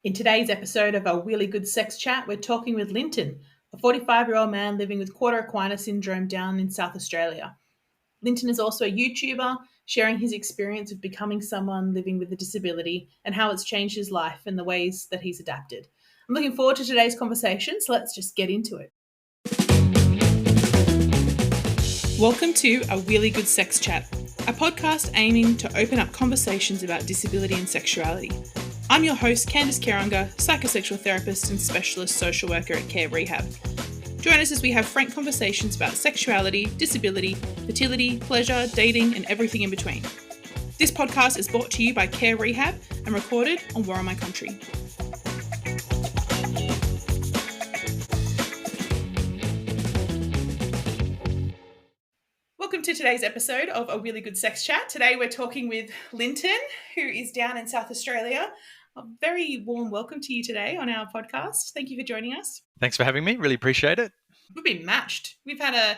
In today's episode of our Really Good Sex Chat, we're talking with Lynton, a 45-year-old man living with quarter equina syndrome down in South Australia. Lynton is also a YouTuber, sharing his experience of becoming someone living with a disability and how it's changed his life and the ways that he's adapted. I'm looking forward to today's conversation, so let's just get into it. Welcome to A Really Good Sex Chat, a podcast aiming to open up conversations about disability and sexuality. I'm your host, Candice, Care-Unger, psychosexual therapist and specialist social worker at Care Rehab. Join us as we have frank conversations about sexuality, disability, fertility, pleasure, dating, and everything in between. This podcast is brought to you by Care Rehab and recorded on Worimi country. Welcome to today's episode of A Really Good Sex Chat. Today we're talking with Lynton, who is down in South Australia. A very warm welcome to you today on our podcast. Thank you for joining us. Thanks for having me. Really appreciate it. We've been matched. We've had a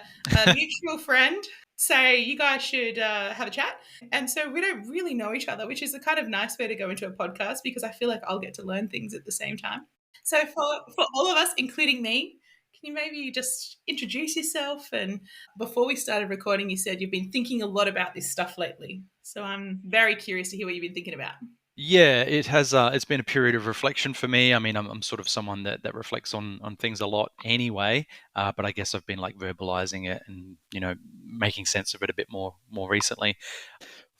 mutual friend say you guys should have a chat. And so we don't really know each other, which is a kind of nice way to go into a podcast because I feel like I'll get to learn things at the same time. So for all of us, including me, can you maybe just introduce yourself? And before we started recording, you said you've been thinking a lot about this stuff lately. So I'm very curious to hear what you've been thinking about. Yeah, it has. It's been a period of reflection for me. I mean, I'm sort of someone that reflects on things a lot anyway. But I guess I've been like verbalizing it and making sense of it a bit more recently.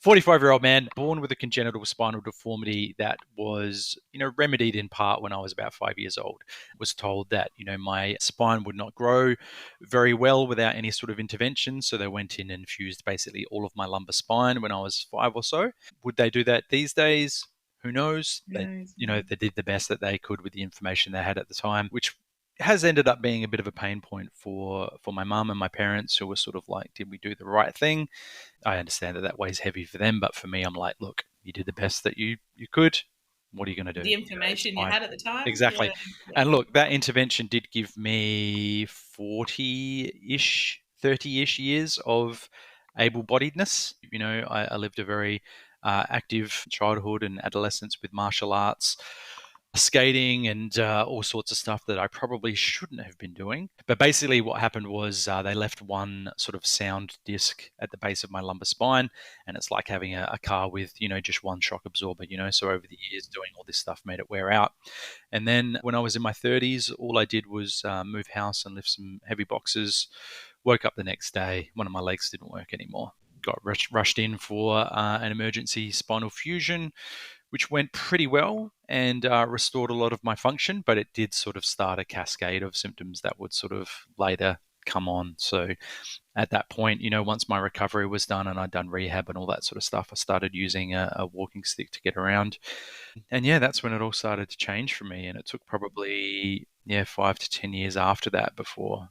45-year-old man, born with a congenital spinal deformity that was, remedied in part when I was about 5 years old. Was told that, my spine would not grow very well without any sort of intervention. So they went in and fused basically all of my lumbar spine when I was 5 or so. Would they do that these days? Who knows? They did the best that they could with the information they had at the time, which has ended up being a bit of a pain point for my mum and my parents, who were sort of like, did we do the right thing? I understand that weighs heavy for them, but for me, I'm like, look, you did the best that you could. What are you going to do? The information you had at the time. Exactly. Yeah. And look, that intervention did give me 40-ish, 30-ish years of able-bodiedness. I lived a very active childhood and adolescence with martial arts, skating, and all sorts of stuff that I probably shouldn't have been doing. But basically what happened was they left one sort of sound disc at the base of my lumbar spine, and it's like having a car with, just one shock absorber, so over the years doing all this stuff made it wear out. And then when I was in my 30s, all I did was move house and lift some heavy boxes. Woke up the next day, one of my legs didn't work anymore. Got rushed in for an emergency spinal fusion, which went pretty well and restored a lot of my function, but it did sort of start a cascade of symptoms that would sort of later come on. So at that point, once my recovery was done and I'd done rehab and all that sort of stuff, I started using a walking stick to get around. And yeah, that's when it all started to change for me. And it took probably 5 to 10 years after that before,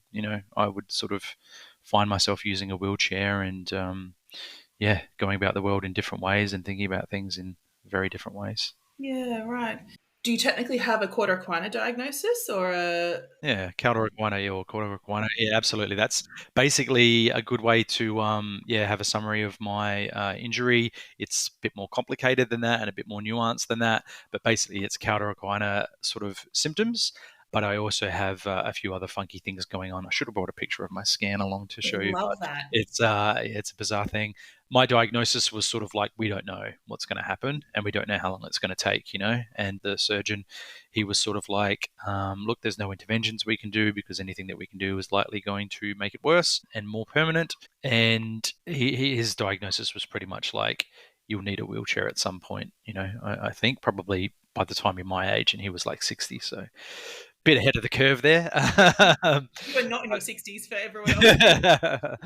I would sort of find myself using a wheelchair and going about the world in different ways and thinking about things in very different ways. Yeah, right. Do you technically have a quarter equina diagnosis or a... Yeah, quarter equina or quarter equina. Yeah, absolutely. That's basically a good way to have a summary of my injury. It's a bit more complicated than that and a bit more nuanced than that, but basically it's quarter equina sort of symptoms. But I also have a few other funky things going on. I should have brought a picture of my scan along to show you. Love that. It's a bizarre thing. My diagnosis was sort of like, we don't know what's going to happen and we don't know how long it's going to take, And the surgeon, he was sort of like, look, there's no interventions we can do because anything that we can do is likely going to make it worse and more permanent. And his diagnosis was pretty much like, you'll need a wheelchair at some point, I think probably by the time you're my age, and he was like 60, so bit ahead of the curve there. You were not in your 60s for everyone else.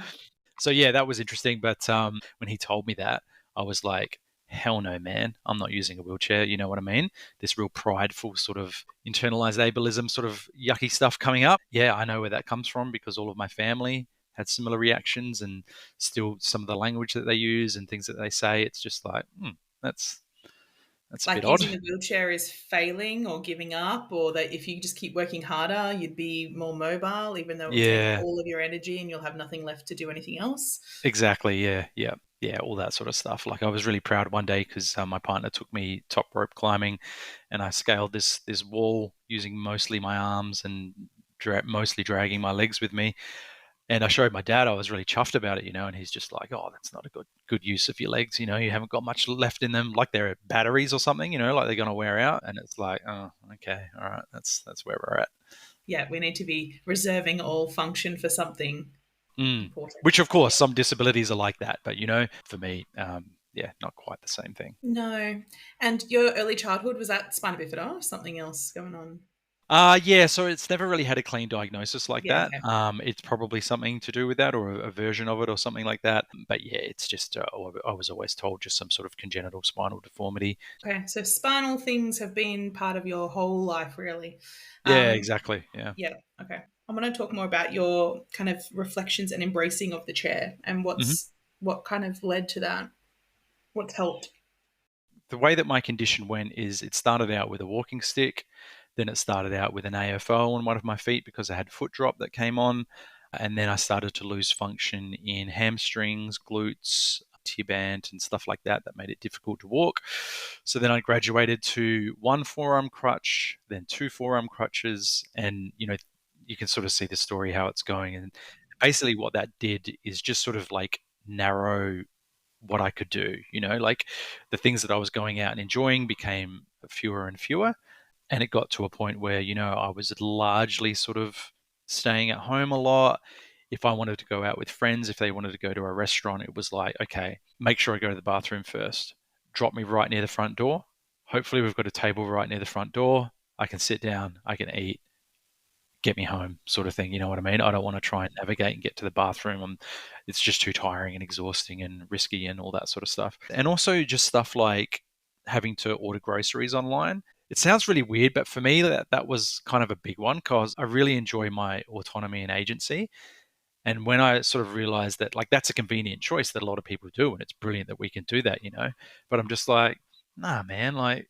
So yeah, that was interesting. But when he told me that, I was like, hell no, man, I'm not using a wheelchair. You know what I mean? This real prideful sort of internalized ableism sort of yucky stuff coming up. Yeah, I know where that comes from because all of my family had similar reactions, and still some of the language that they use and things that they say, it's just like, that's like a bit odd. Using the wheelchair is failing or giving up, or that if you just keep working harder, you'd be more mobile, even though it will take all of your energy and you'll have nothing left to do anything else. Exactly. Yeah. yeah, all that sort of stuff. Like I was really proud one day because my partner took me top rope climbing, and I scaled this wall using mostly my arms and mostly dragging my legs with me. And I showed my dad. I was really chuffed about it, and he's just like, "Oh, that's not a good use of your legs. You haven't got much left in them, like they're batteries or something. Like they're gonna wear out." And it's like, "Oh, okay, all right, that's where we're at." Yeah, we need to be reserving all function for something important. Which, of Yeah. course, some disabilities are like that, but for me, yeah, not quite the same thing. No. And your early childhood, was that spina bifida or something else going on? Yeah, so it's never really had a clean diagnosis like Yeah, that. okay. It's probably something to do with that or a version of it or something like that. But yeah, it's just, I was always told just some sort of congenital spinal deformity. Okay, so spinal things have been part of your whole life, really. Yeah, Um, exactly. Yeah. yeah, okay. I'm going to talk more about your kind of reflections and embracing of the chair and hmm what kind of led to that. What's helped? The way that my condition went is it started out with a walking stick, then it started out with an AFO on one of my feet because I had foot drop that came on, and then I started to lose function in hamstrings, glutes, tiband, and stuff like that made it difficult to walk. So then I graduated to one forearm crutch, then two forearm crutches, and you can sort of see the story how it's going. And basically, what that did is just sort of like narrow what I could do. Like the things that I was going out and enjoying became fewer and fewer. And it got to a point where, I was largely sort of staying at home a lot. If I wanted to go out with friends, if they wanted to go to a restaurant, it was like, okay, make sure I go to the bathroom first. Drop me right near the front door. Hopefully, we've got a table right near the front door. I can sit down, I can eat, get me home, sort of thing. You know what I mean? I don't want to try and navigate and get to the bathroom. It's just too tiring and exhausting and risky and all that sort of stuff. And also just stuff like having to order groceries online. It sounds really weird, but for me, that was kind of a big one because I really enjoy my autonomy and agency. And when I sort of realized that, like, that's a convenient choice that a lot of people do, and it's brilliant that we can do that. But I'm just like, nah, man, like,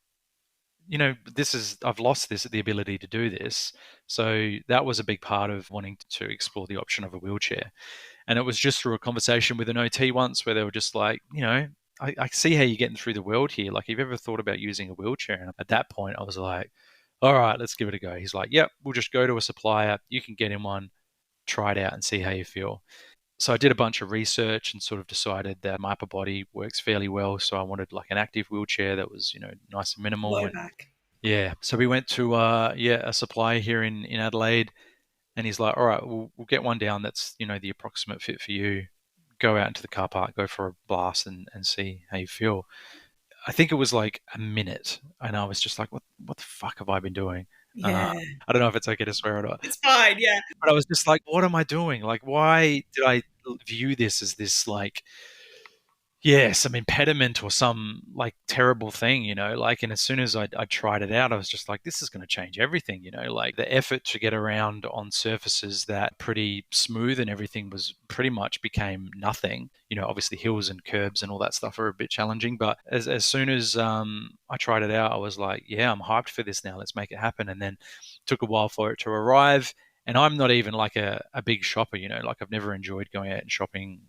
I've lost the ability to do this. So that was a big part of wanting to explore the option of a wheelchair. And it was just through a conversation with an OT once where they were just like, I see how you're getting through the world here. Like, have you ever thought about using a wheelchair? And at that point, I was like, all right, let's give it a go. He's like, yep, we'll just go to a supplier. You can get in one, try it out and see how you feel. So I did a bunch of research and sort of decided that my upper body works fairly well. So I wanted like an active wheelchair that was, nice and minimal. Low And back. yeah, so we went to a supplier here in Adelaide, and he's like, "All right, we'll get one down that's the approximate fit for you. Go out into the car park, go for a blast, and see how you feel." I think it was like a minute, and I was just like, "What the fuck have I been doing?" Uh, Yeah, I don't know if it's okay to swear or not, it's fine. Yeah. but I was just like, "What am I doing? Like, why did I view this as this like?" Yeah, some impediment or some like terrible thing. Like, and as soon as I tried it out, I was just like, this is going to change everything. Like the effort to get around on surfaces that pretty smooth and everything was pretty much became nothing. Obviously hills and curbs and all that stuff are a bit challenging, but as soon as I tried it out, I was like, yeah, I'm hyped for this now. Let's make it happen. And then took a while for it to arrive. And I'm not even like a big shopper. Like I've never enjoyed going out and shopping,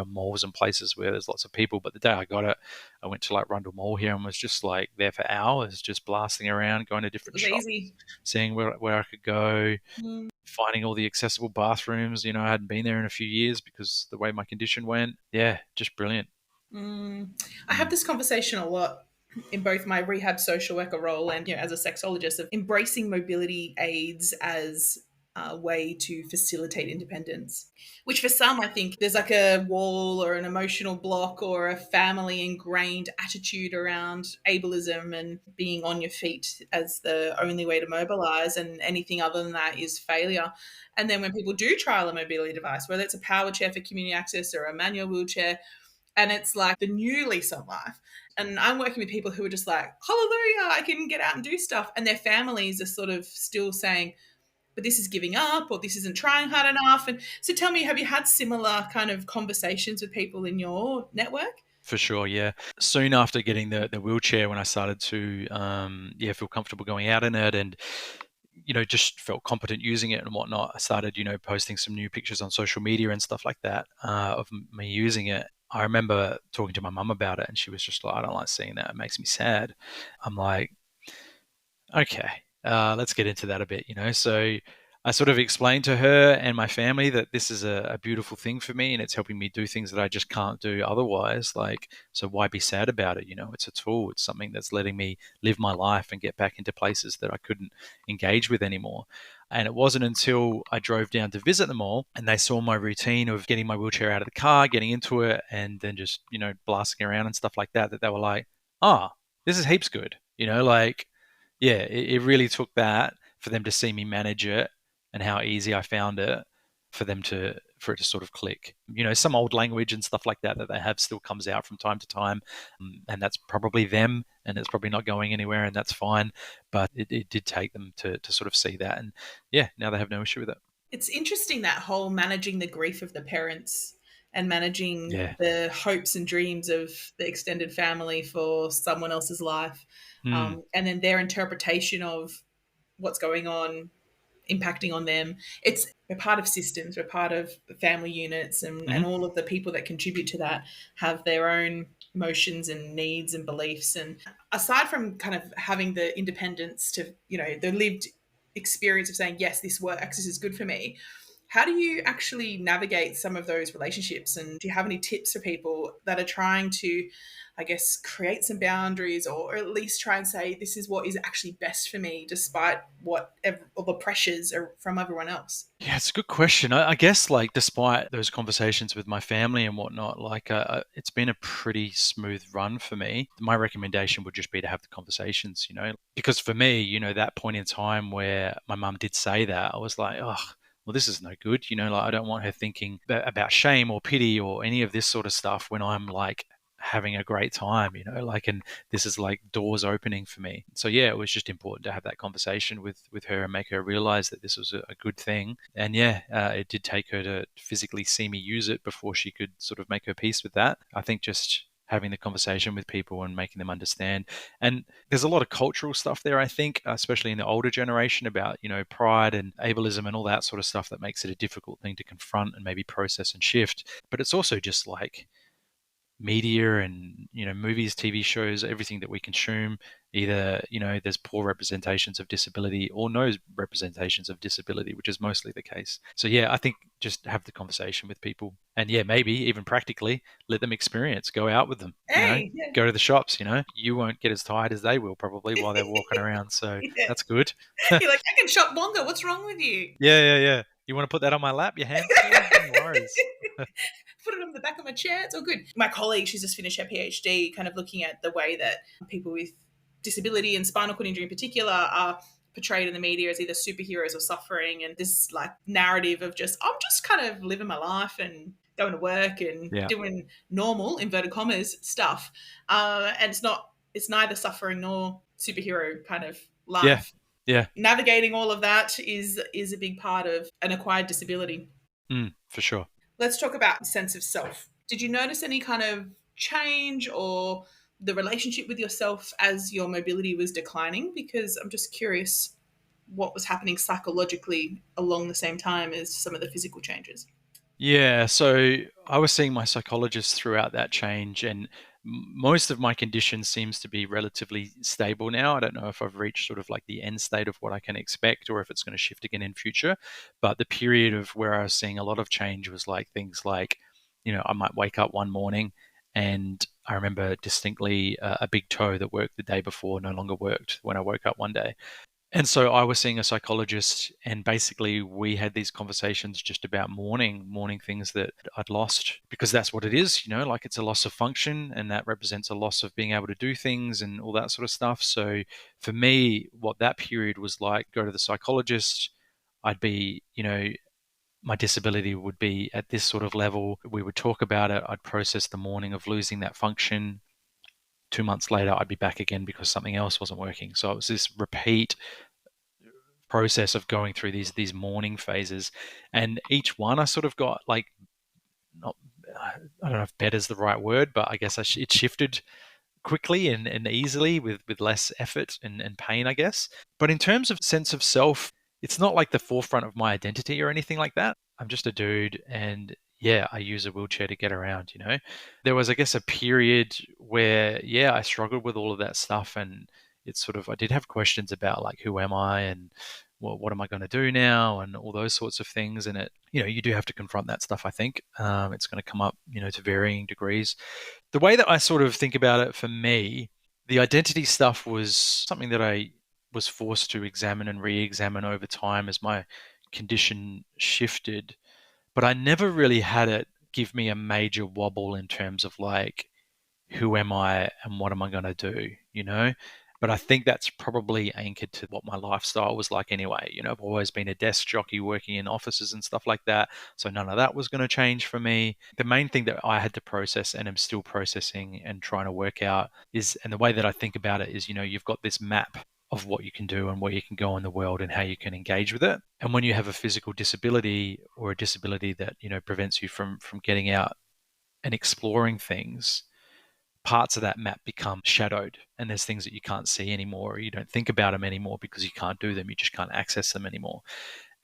malls and places where there's lots of people. But the day I got it, I went to like Rundle Mall here and was just like there for hours, just blasting around, going to It different was shops, easy. seeing where I could go, Mm. finding all the accessible bathrooms. I hadn't been there in a few years because the way my condition went. Yeah, just brilliant. Mm. I have Mm. this conversation a lot in both my rehab social worker role and as a sexologist of embracing mobility aids as a way to facilitate independence, which for some I think there's like a wall or an emotional block or a family ingrained attitude around ableism and being on your feet as the only way to mobilize, and anything other than that is failure. And then when people do trial a mobility device, whether it's a power chair for community access or a manual wheelchair, and it's like the new lease on life. And I'm working with people who are just like, hallelujah, I can get out and do stuff. And their families are sort of still saying, but this is giving up or this isn't trying hard enough. And so tell me, have you had similar kind of conversations with people in your network? For sure, yeah. Soon after getting the wheelchair, when I started to feel comfortable going out in it, and just felt competent using it and whatnot, I started posting some new pictures on social media and stuff like that of me using it. I remember talking to my mum about it, and she was just like, I don't like seeing that. It makes me sad. I'm like, okay, let's get into that a bit, you know. So I sort of explained to her and my family that this is a beautiful thing for me and it's helping me do things that I just can't do otherwise. Like, so why be sad about it? You know, it's a tool, it's something that's letting me live my life and get back into places that I couldn't engage with anymore. And it wasn't until I drove down to visit them all and they saw my routine of getting my wheelchair out of the car, getting into it, and then just, you know, blasting around and stuff like that, that they were like, oh, this is heaps good. You know, like, yeah, it really took that for them to see me manage it and how easy I found it for it to sort of click. You know, some old language and stuff like that that they have still comes out from time to time, and that's probably them, and it's probably not going anywhere, and that's fine. But it did take them to sort of see that, and yeah, now they have no issue with it. It's interesting that whole managing the grief of the parents and managing Yeah. the hopes and dreams of the extended family for someone else's life, Mm. and then their interpretation of what's going on impacting on them. It's we're part of systems, we're part of family units, and Hmm. all of the people that contribute to that have their own emotions and needs and beliefs. And aside from kind of having the independence to, you know, the lived experience of saying, yes, this works, this is good for me, how do you actually navigate some of those relationships? And do you have any tips for people that are trying to, I guess, create some boundaries, or at least try and say, this is what is actually best for me, despite what all the pressures are from everyone else? Yeah, it's a good question. I guess, like, despite those conversations with my family and whatnot, like, it's been a pretty smooth run for me. My recommendation would just be to have the conversations, you know, because for me, you know, that point in time where my mum did say that, I was like, oh, well, this is no good. You know, like, I don't want her thinking about shame or pity or any of this sort of stuff when I'm like having a great time, you know, like, and this is like doors opening for me. So yeah, it was just important to have that conversation with her and make her realize that this was a good thing. And yeah, it did take her to physically see me use it before she could sort of make her peace with that. I think just having the conversation with people and making them understand. And there's a lot of cultural stuff there, I think, especially in the older generation, about, you know, pride and ableism and all that sort of stuff that makes it a difficult thing to confront and maybe process and shift. But it's also just like media and, you know, movies, TV shows, everything that we consume, either, you know, there's poor representations of disability or no representations of disability, which is mostly the case. So yeah, I think just have the conversation with people, and yeah, maybe even practically let them experience, go out with them, you know, Hey, yeah. go to the shops. You know, you won't get as tired as they will probably while they're walking around, so Yeah. that's good. You're like, I can shop longer. What's wrong with you? Yeah. You want to put that on my lap, your hamster? No worries. Put it on the back of my chair. It's all good. My colleague, she's just finished her PhD, kind of looking at the way that people with disability and spinal cord injury in particular are portrayed in the media as either superheroes or suffering, and this like narrative of just, I'm just kind of living my life and going to work and Yeah. doing normal inverted commas stuff, and it's neither suffering nor superhero kind of Yeah. life. Yeah. Navigating all of that is a big part of an acquired disability. For sure. Let's talk about sense of self. Did you notice any kind of change or the relationship with yourself as your mobility was declining? Because I'm just curious what was happening psychologically along the same time as some of the physical changes. Yeah, so I was seeing my psychologist throughout that change, and most of my condition seems to be relatively stable now. I don't know if I've reached sort of like the end state of what I can expect or if it's going to shift again in future. But the period of where I was seeing a lot of change was like things like, you know, I might wake up one morning and I remember distinctly a big toe that worked the day before no longer worked when I woke up one day. And so I was seeing a psychologist, and basically we had these conversations just about mourning things that I'd lost, because that's what it is, you know, like, it's a loss of function, and that represents a loss of being able to do things and all that sort of stuff. So for me, what that period was like, go to the psychologist, I'd be, you know, my disability would be at this sort of level. We would talk about it. I'd process the mourning of losing that function. 2 months later, I'd be back again because something else wasn't working. So it was this repeat process of going through these mourning phases, and each one I sort of got like, not, I don't know if better is the right word, but I guess it shifted quickly and easily with less effort and pain, I guess. But in terms of sense of self, it's not like the forefront of my identity or anything like that. I'm just a dude, and yeah, I use a wheelchair to get around. There was, I guess, a period where, yeah, I struggled with all of that stuff. And it's sort of, I did have questions about like, who am I, and what am I going to do now, and all those sorts of things. And you do have to confront that stuff, I think. It's going to come up, to varying degrees. The way that I sort of think about it for me, the identity stuff was something that I was forced to examine and re-examine over time as my condition shifted. But I never really had it give me a major wobble in terms of like, who am I and what am I going to do? But I think that's probably anchored to what my lifestyle was like anyway. I've always been a desk jockey working in offices and stuff like that. So none of that was going to change for me. The main thing that I had to process and am still processing and trying to work out is, and the way that I think about it is, you've got this map of what you can do and where you can go in the world and how you can engage with it. And when you have a physical disability or a disability that, prevents you from getting out and exploring things, parts of that map become shadowed, and there's things that you can't see anymore, or you don't think about them anymore because you can't do them. You just can't access them anymore.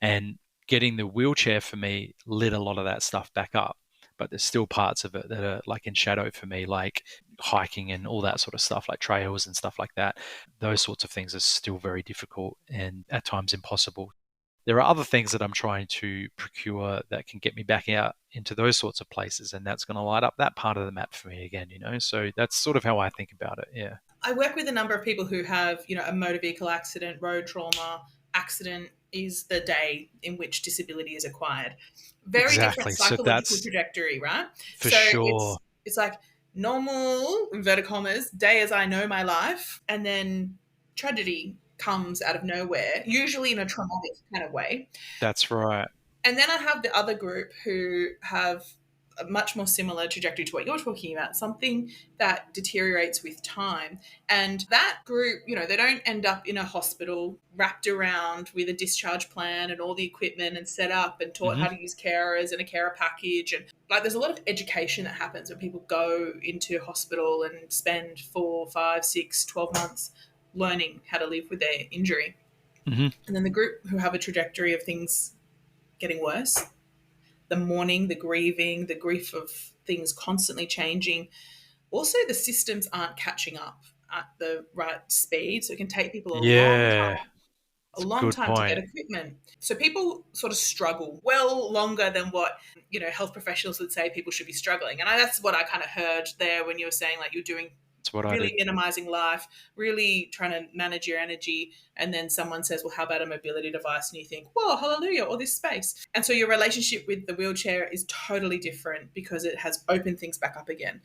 And getting the wheelchair for me lit a lot of that stuff back up. But there's still parts of it that are like in shadow for me, like hiking and all that sort of stuff, like trails and stuff like that. Those sorts of things are still very difficult and at times impossible. There are other things that I'm trying to procure that can get me back out into those sorts of places, and that's going to light up that part of the map for me again. So that's sort of how I think about it. Yeah. I work with a number of people who have, a motor vehicle accident, road trauma. Accident is the day in which disability is acquired. Very different Exactly. So psychological that's trajectory, right? for So sure. it's like normal, inverted commas, day as I know my life, and then tragedy comes out of nowhere, usually in a traumatic kind of way. That's right. And then I have the other group who have a much more similar trajectory to what you're talking about, something that deteriorates with time. And that group, they don't end up in a hospital wrapped around with a discharge plan and all the equipment and set up and taught Hmm. how to use carers and a carer package. And like there's a lot of education that happens when people go into hospital and spend 4, 5, 6, 12 months learning how to live with their injury. Hmm. And then the group who have a trajectory of things getting worse, the mourning, the grieving, the grief of things constantly changing. Also, the systems aren't catching up at the right speed. So it can take people Yeah, a it's a long good time to get point. equipment. So people sort of struggle well longer than what, health professionals would say people should be struggling. And that's what I kind of heard there when you were saying like you're doing That's what I really did. minimizing life, really trying to manage your energy. And then someone says, well, how about a mobility device? And you think, whoa, hallelujah, all this space. And so your relationship with the wheelchair is totally different because it has opened things back up again,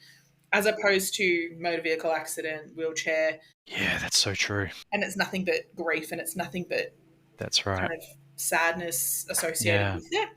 as opposed to motor vehicle accident, wheelchair. Yeah, that's so true. And it's nothing but grief and it's nothing but That's right. kind of sadness associated Yeah. with it.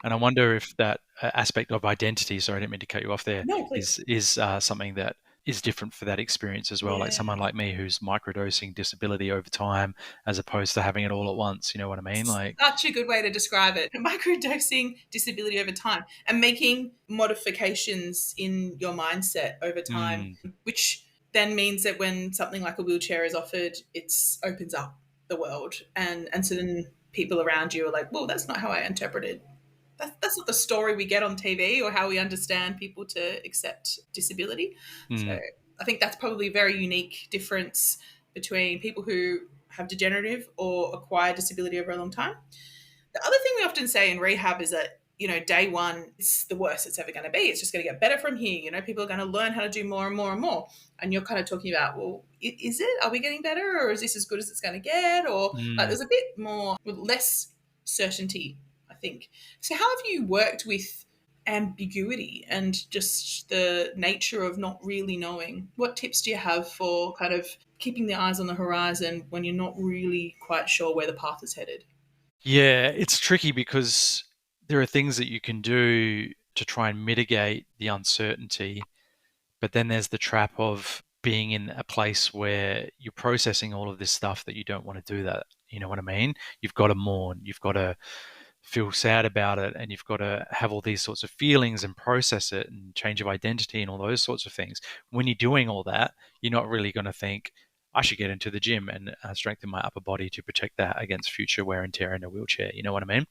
And I wonder if that aspect of identity, sorry, I didn't mean to cut you off there, No, please. is something that is different for that experience as well. Like Yeah. someone like me who's microdosing disability over time as opposed to having it all at once. You know what I mean? Like, Such a good way to describe it. Microdosing disability over time and making modifications in your mindset over time, mm, which then means that when something like a wheelchair is offered, it opens up the world. And so then people around you are like, well, that's not how I interpreted. That's not the story we get on TV or how we understand people to accept disability. So mm, I think that's probably a very unique difference between people who have degenerative or acquired disability over a long time. The other thing we often say in rehab is that, day one is the worst it's ever going to be. It's just going to get better from here. People are going to learn how to do more and more and more. And you're kind of talking about, well, is it? Are we getting better? Or is this as good as it's going to get? Or like mm. there's a bit more, with less certainty, I think. So, how have you worked with ambiguity and just the nature of not really knowing? What tips do you have for kind of keeping the eyes on the horizon when you're not really quite sure where the path is headed? Yeah, it's tricky because there are things that you can do to try and mitigate the uncertainty, but then there's the trap of being in a place where you're processing all of this stuff that you don't want to do that. You know what I mean? You've got to mourn, you've got to feel sad about it, and you've got to have all these sorts of feelings and process it and change of identity and all those sorts of things. When you're doing all that, you're not really going to think, I should get into the gym and strengthen my upper body to protect that against future wear and tear in a wheelchair. You know what I mean?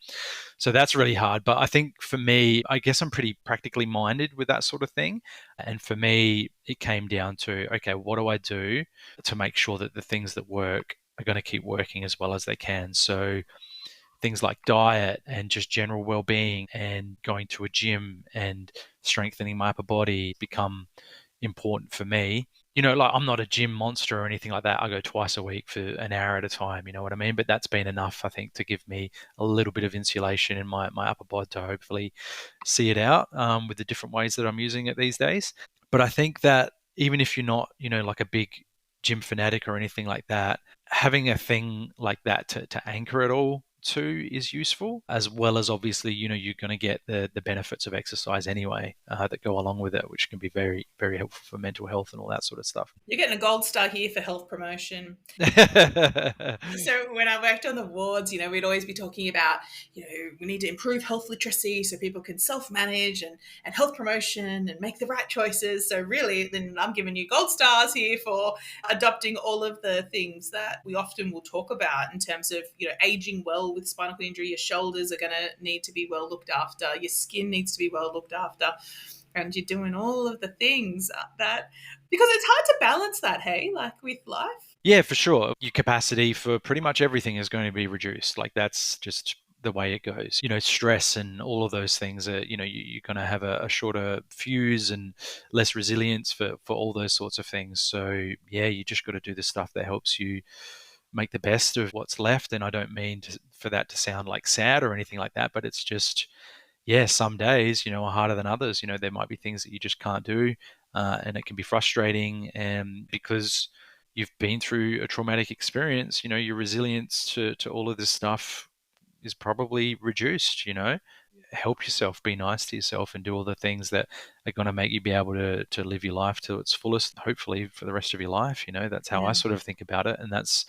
So that's really hard. But I think for me, I guess I'm pretty practically minded with that sort of thing. And for me, it came down to, okay, what do I do to make sure that the things that work are going to keep working as well as they can? So things like diet and just general well-being and going to a gym and strengthening my upper body become important for me. Like I'm not a gym monster or anything like that. I go twice a week for an hour at a time, you know what I mean? But that's been enough, I think, to give me a little bit of insulation in my upper body to hopefully see it out with the different ways that I'm using it these days. But I think that even if you're not, like a big gym fanatic or anything like that, having a thing like that to anchor it all to is useful, as well as obviously, you're going to get the benefits of exercise anyway that go along with it, which can be very, very helpful for mental health and all that sort of stuff. You're getting a gold star here for health promotion. So when I worked on the wards, we'd always be talking about, we need to improve health literacy so people can self-manage and health promotion and make the right choices. So really, then I'm giving you gold stars here for adopting all of the things that we often will talk about in terms of, aging well with spinal cord injury. Your shoulders are going to need to be well looked after. Your skin needs to be well looked after. And you're doing all of the things that, because it's hard to balance that, hey, like with life. Yeah, for sure. Your capacity for pretty much everything is going to be reduced. Like that's just the way it goes. Stress and all of those things are, you're going to have a shorter fuse and less resilience for all those sorts of things. So yeah, you just got to do the stuff that helps you make the best of what's left. And I don't mean for that to sound like sad or anything like that, but it's just, yeah, some days, are harder than others. There might be things that you just can't do, and it can be frustrating. And because you've been through a traumatic experience, your resilience to all of this stuff is probably reduced. Help yourself, be nice to yourself, and do all the things that are going to make you be able to live your life to its fullest, hopefully for the rest of your life. That's how I sort of think about it, and that's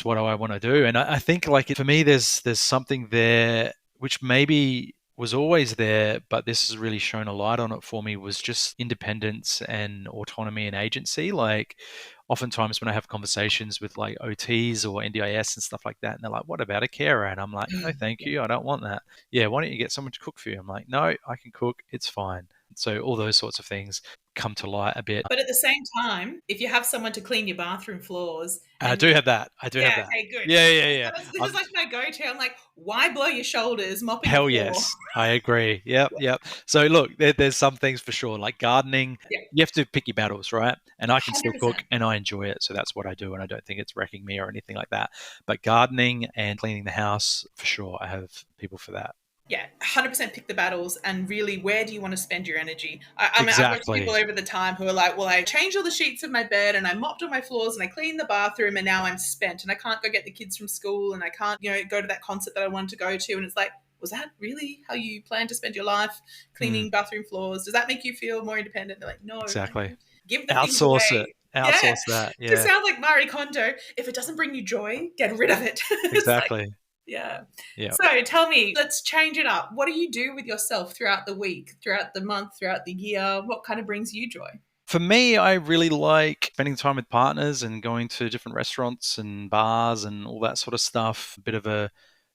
what I want to do. And I think, like, for me, there's something there which maybe was always there, but this has really shown a light on it for me, was just independence and autonomy and agency. Like, oftentimes when I have conversations with like OTs or NDIS and stuff like that, and they're like, what about a carer? And I'm like, no, thank you. I don't want that. Yeah, why don't you get someone to cook for you? I'm like, no, I can cook. It's fine. So all those sorts of things come to light a bit. But at the same time, if you have someone to clean your bathroom floors, I do have that. I do have that. Okay, good. Yeah. This is like my go-to. I'm like, why blow your shoulders mopping Hell the floor? yes, I agree. Yep. So look, there's some things for sure, like gardening. Yeah. You have to pick your battles, right? And I can still 100%. cook, and I enjoy it, so that's what I do, and I don't think it's wrecking me or anything like that. But gardening and cleaning the house, for sure, I have people for that. Yeah, 100% pick the battles, and really, where do you want to spend your energy? I mean, I've got Exactly. people over the time who are like, well, I changed all the sheets of my bed and I mopped all my floors and I cleaned the bathroom, and now I'm spent and I can't go get the kids from school and I can't, go to that concert that I wanted to go to. And it's like, was that really how you plan to spend your life, cleaning bathroom floors? Does that make you feel more independent? They're like, no. Exactly. Give the Outsource things away. it. Outsource that. To Yeah. sound like Marie Kondo, if it doesn't bring you joy, get rid of it. Exactly. Yeah. Yeah. So tell me, let's change it up. What do you do with yourself throughout the week, throughout the month, throughout the year? What kind of brings you joy? For me, I really like spending time with partners and going to different restaurants and bars and all that sort of stuff. A bit of a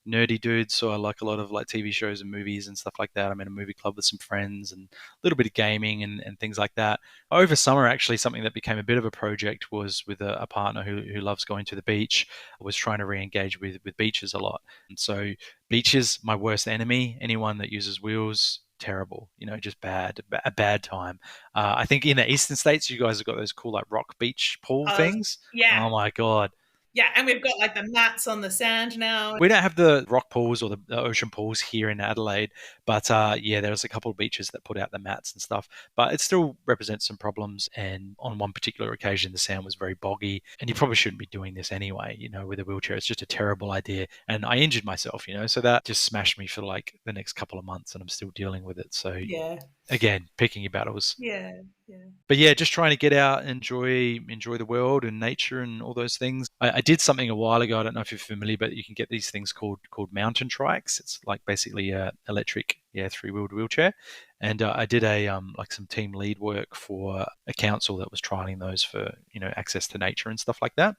nerdy dude, so I like a lot of like TV shows and movies and stuff like that. I'm in a movie club with some friends and a little bit of gaming and things like that. Over summer, actually, something that became a bit of a project was with a partner who loves going to the beach. I was trying to re-engage with beaches a lot. And so beaches, my worst enemy. Anyone that uses wheels, terrible, just a bad time. I think in the eastern states, you guys have got those cool like rock beach pool things. Yeah. Oh my God. Yeah, and we've got like the mats on the sand now. We don't have the rock pools or the ocean pools here in Adelaide, but yeah, there's a couple of beaches that put out the mats and stuff, but it still represents some problems. And on one particular occasion, the sand was very boggy, and you probably shouldn't be doing this anyway, with a wheelchair. It's just a terrible idea. And I injured myself, so that just smashed me for like the next couple of months, and I'm still dealing with it. So yeah. again, picking your battles. Yeah, yeah, But yeah, just trying to get out and enjoy the world and nature and all those things. I did something a while ago. I don't know if you're familiar, but you can get these things called mountain trikes. It's like basically a electric, yeah, three-wheeled wheelchair. And I did a like some team lead work for a council that was trialing those for access to nature and stuff like that.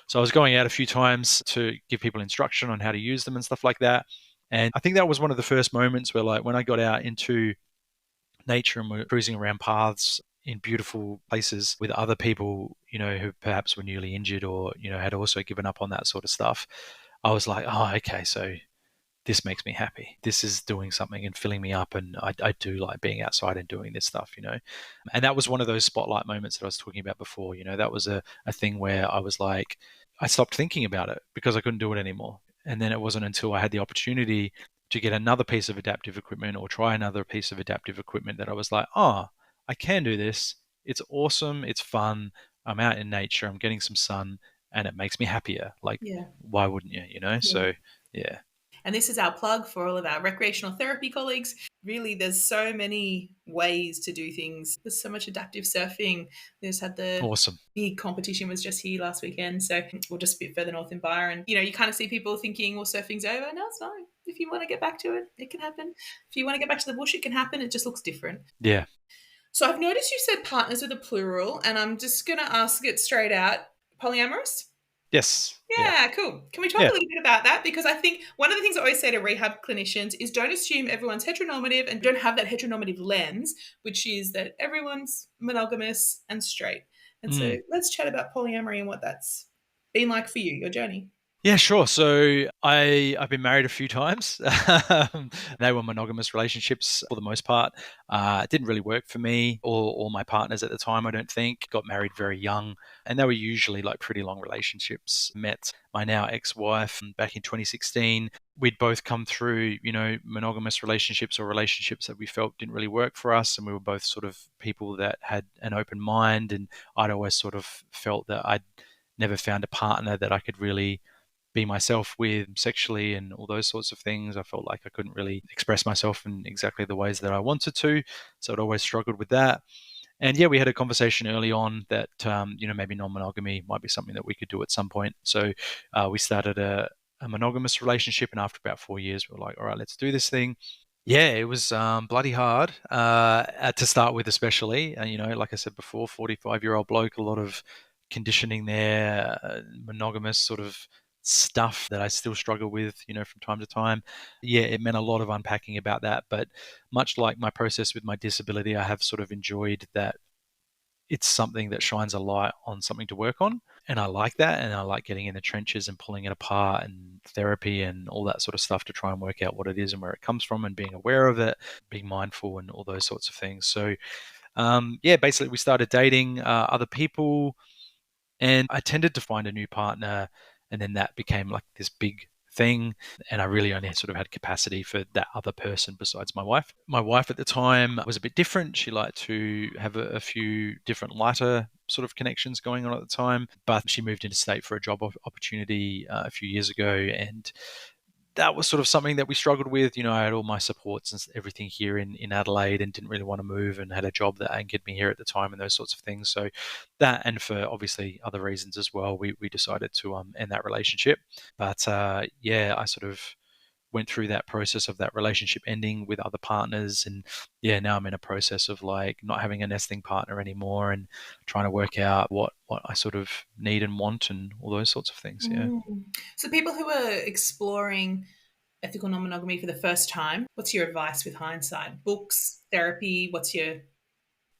So I was going out a few times to give people instruction on how to use them and stuff like that. And I think that was one of the first moments where, like, when I got out into nature and we're cruising around paths in beautiful places with other people, who perhaps were newly injured or, had also given up on that sort of stuff, I was like, oh, okay, so this makes me happy. This is doing something and filling me up. And I do like being outside and doing this stuff. And that was one of those spotlight moments that I was talking about before. That was a thing where I was like, I stopped thinking about it because I couldn't do it anymore. And then it wasn't until I had the opportunity to get another piece of adaptive equipment or try another piece of adaptive equipment that I was like, oh, I can do this. It's awesome. It's fun. I'm out in nature. I'm getting some sun and it makes me happier. Like, yeah, why wouldn't you? yeah. So, yeah. And this is our plug for all of our recreational therapy colleagues. Really, there's so many ways to do things. There's so much adaptive surfing. There's had the Awesome. big competition was just here last weekend. So we're just a bit further north in Byron. You kind of see people thinking, well, surfing's over. No, it's not. If you want to get back to it, it can happen. If you want to get back to the bush, it can happen. It just looks different. Yeah. So I've noticed you said partners with a plural, and I'm just going to ask it straight out. Polyamorous? Yes. Yeah. Yeah, cool. Can we talk Yeah. a little bit about that? Because I think one of the things I always say to rehab clinicians is don't assume everyone's heteronormative and don't have that heteronormative lens, which is that everyone's monogamous and straight. And so Mm. let's chat about polyamory and what that's been like for you, your journey. Yeah, sure. So I've been married a few times. They were monogamous relationships for the most part. It didn't really work for me or my partners at the time, I don't think. Got married very young, and they were usually like pretty long relationships. Met my now ex-wife back in 2016. We'd both come through, monogamous relationships or relationships that we felt didn't really work for us, and we were both sort of people that had an open mind. And I'd always sort of felt that I'd never found a partner that I could really be myself with sexually and all those sorts of things. I felt like I couldn't really express myself in exactly the ways that I wanted to. So I'd always struggled with that. And yeah, we had a conversation early on that, maybe non-monogamy might be something that we could do at some point. So we started a monogamous relationship. And after about 4 years, we were like, all right, let's do this thing. Yeah, it was bloody hard to start with, especially. Like I said before, 45-year-old bloke, a lot of conditioning there, monogamous sort of stuff that I still struggle with, from time to time. Yeah, it meant a lot of unpacking about that. But much like my process with my disability, I have sort of enjoyed that it's something that shines a light on something to work on. And I like that. And I like getting in the trenches and pulling it apart and therapy and all that sort of stuff to try and work out what it is and where it comes from and being aware of it, being mindful and all those sorts of things. So, yeah, basically we started dating other people and I tended to find a new partner. And then that became like this big thing. And I really only sort of had capacity for that other person besides my wife. My wife at the time was a bit different. She liked to have a few different lighter sort of connections going on at the time, but she moved interstate for a job opportunity a few years ago. And that was sort of something that we struggled with. I had all my supports and everything here in Adelaide and didn't really want to move and had a job that anchored me here at the time and those sorts of things. So that, and for obviously other reasons as well, we decided to end that relationship. But yeah, I sort of went through that process of that relationship ending with other partners. And yeah, now I'm in a process of like not having a nesting partner anymore and trying to work out what I sort of need and want and all those sorts of things. Yeah. So people who are exploring ethical non-monogamy for the first time, what's your advice with hindsight? Books, therapy, what's your...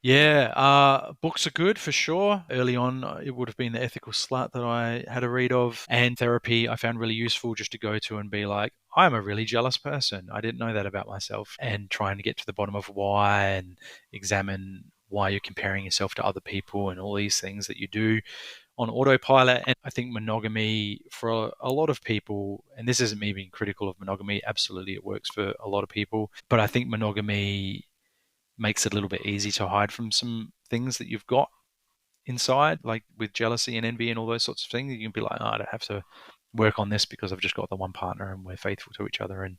Yeah, books are good for sure. Early on, it would have been The Ethical Slut that I had a read of, and therapy I found really useful just to go to and be like, I'm a really jealous person. I didn't know that about myself, and trying to get to the bottom of why and examine why you're comparing yourself to other people and all these things that you do on autopilot. And I think monogamy for a lot of people, and this isn't me being critical of monogamy, absolutely it works for a lot of people, but I think monogamy makes it a little bit easy to hide from some things that you've got inside, like with jealousy and envy and all those sorts of things. You can be like, oh, I don't have to work on this because I've just got the one partner and we're faithful to each other. And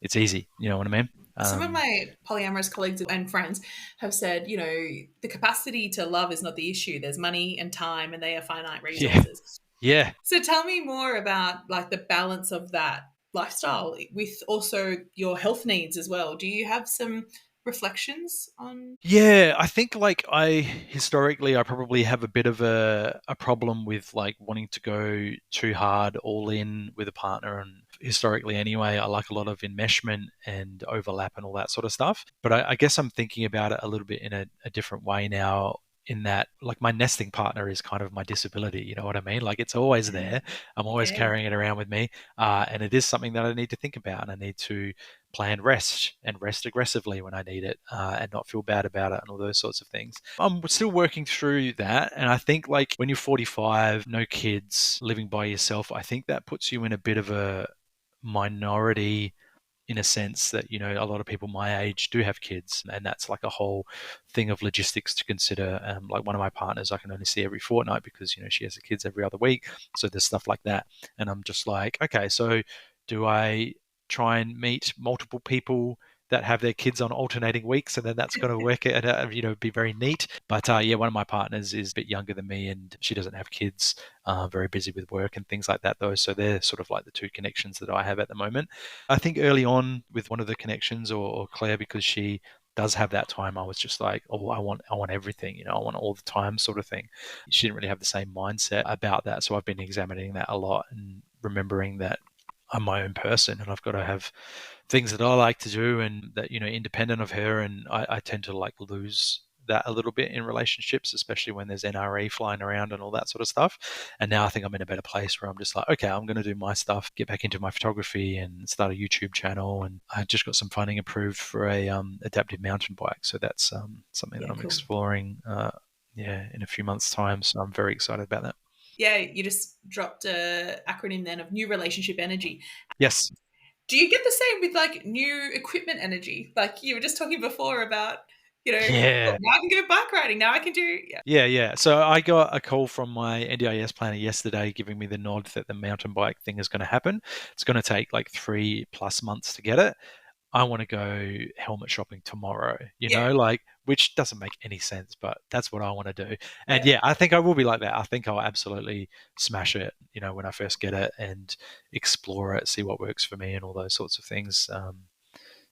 it's easy. You know what I mean? Some of my polyamorous colleagues and friends have said, the capacity to love is not the issue. There's money and time, and they are finite Yeah, resources. yeah. So tell me more about like the balance of that lifestyle with also your health needs as well. Do you have some reflections on? Yeah, I think like I probably have a bit of a problem with like wanting to go too hard all in with a partner, and historically anyway, I like a lot of enmeshment and overlap and all that sort of stuff. But I guess I'm thinking about it a little bit in a different way now, in that like my nesting partner is kind of my disability, you know what I mean? Like it's always there. I'm always Yeah, carrying it around with me. And it is something that I need to think about, and I need to plan rest and rest aggressively when I need it, and not feel bad about it and all those sorts of things. I'm still working through that. And I think like when you're 45, no kids, living by yourself, I think that puts you in a bit of a minority, in a sense that a lot of people my age do have kids, and that's like a whole thing of logistics to consider. Like one of my partners I can only see every fortnight because she has the kids every other week, so there's stuff like that. And I'm just like, okay, so do I try and meet multiple people that have their kids on alternating weeks, and then that's going to work and be very neat. But yeah, one of my partners is a bit younger than me, and she doesn't have kids, very busy with work and things like that though, so they're sort of like the two connections that I have at the moment. I think early on with one of the connections, or Claire, because she does have that time, I was just like, oh, I want everything, I want all the time, sort of thing. She didn't really have the same mindset about that, so I've been examining that a lot and remembering that I'm my own person and I've got to have things that I like to do, and that independent of her. And I tend to like lose that a little bit in relationships, especially when there's NRE flying around and all that sort of stuff. And now I think I'm in a better place where I'm just like, okay, I'm going to do my stuff, get back into my photography and start a YouTube channel. And I just got some funding approved for a adaptive mountain bike, so that's something that yeah, I'm cool. exploring. Yeah, in a few months' time, so I'm very excited about that. Yeah, you just dropped a acronym then of new relationship energy. Yes. Do you get the same with like new equipment energy? Like you were just talking before about, oh, Yeah. now I can go bike riding. Now I can do, yeah. Yeah, yeah. So I got a call from my NDIS planner yesterday giving me the nod that the mountain bike thing is going to happen. It's going to take like 3+ months to get it. I want to go helmet shopping tomorrow, Yeah, like, which doesn't make any sense, but that's what I want to do. And yeah. yeah, I think I will be like that. I think I'll absolutely smash it, when I first get it, and explore it, see what works for me and all those sorts of things.